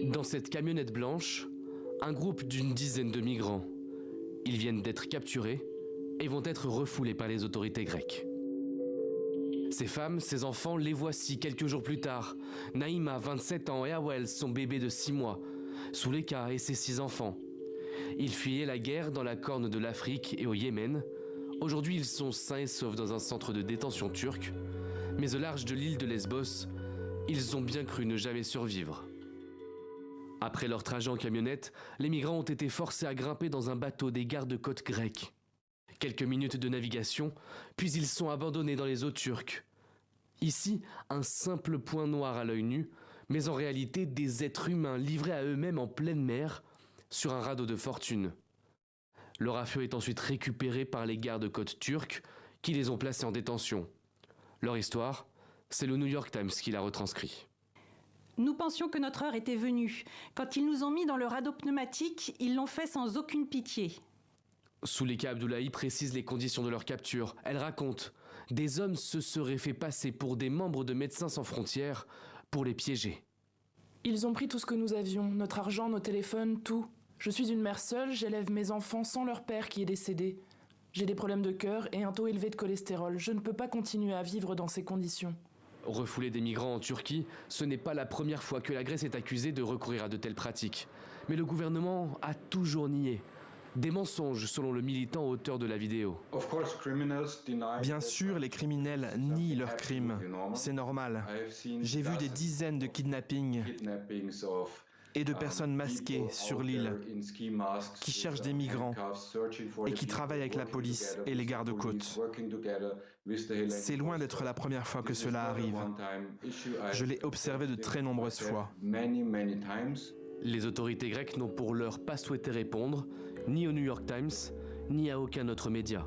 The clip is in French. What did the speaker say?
Dans cette camionnette blanche, un groupe d'une dizaine de migrants. Ils viennent d'être capturés et vont être refoulés par les autorités grecques. Ces femmes, ces enfants, les voici quelques jours plus tard. Naïma, 27 ans, et Awel, son bébé de 6 mois. Souleka et ses 6 enfants. Ils fuyaient la guerre dans la corne de l'Afrique et au Yémen. Aujourd'hui, ils sont sains et saufs dans un centre de détention turc. Mais au large de l'île de Lesbos, ils ont bien cru ne jamais survivre. Après leur trajet en camionnette, les migrants ont été forcés à grimper dans un bateau des gardes-côtes grecs. Quelques minutes de navigation, puis ils sont abandonnés dans les eaux turques. Ici, un simple point noir à l'œil nu, mais en réalité des êtres humains livrés à eux-mêmes en pleine mer, sur un radeau de fortune. Leur affaire est ensuite récupérée par les gardes-côtes turcs qui les ont placés en détention. Leur histoire, c'est le New York Times qui l'a retranscrit. Nous pensions que notre heure était venue. Quand ils nous ont mis dans le radeau pneumatique, ils l'ont fait sans aucune pitié. Souleka Abdoulaye précise les conditions de leur capture. Elle raconte « Des hommes se seraient fait passer pour des membres de Médecins sans frontières pour les piéger. » Ils ont pris tout ce que nous avions, notre argent, nos téléphones, tout. Je suis une mère seule, j'élève mes enfants sans leur père qui est décédé. J'ai des problèmes de cœur et un taux élevé de cholestérol. Je ne peux pas continuer à vivre dans ces conditions. Refouler des migrants en Turquie, ce n'est pas la première fois que la Grèce est accusée de recourir à de telles pratiques. Mais le gouvernement a toujours nié. Des mensonges selon le militant auteur de la vidéo. Bien sûr, les criminels nient leurs crimes. C'est normal. J'ai vu des dizaines de kidnappings et de personnes masquées sur l'île qui cherchent des migrants et qui travaillent avec la police et les gardes-côtes. C'est loin d'être la première fois que cela arrive. Je l'ai observé de très nombreuses fois. Les autorités grecques n'ont pour l'heure pas souhaité répondre, ni au New York Times, ni à aucun autre média.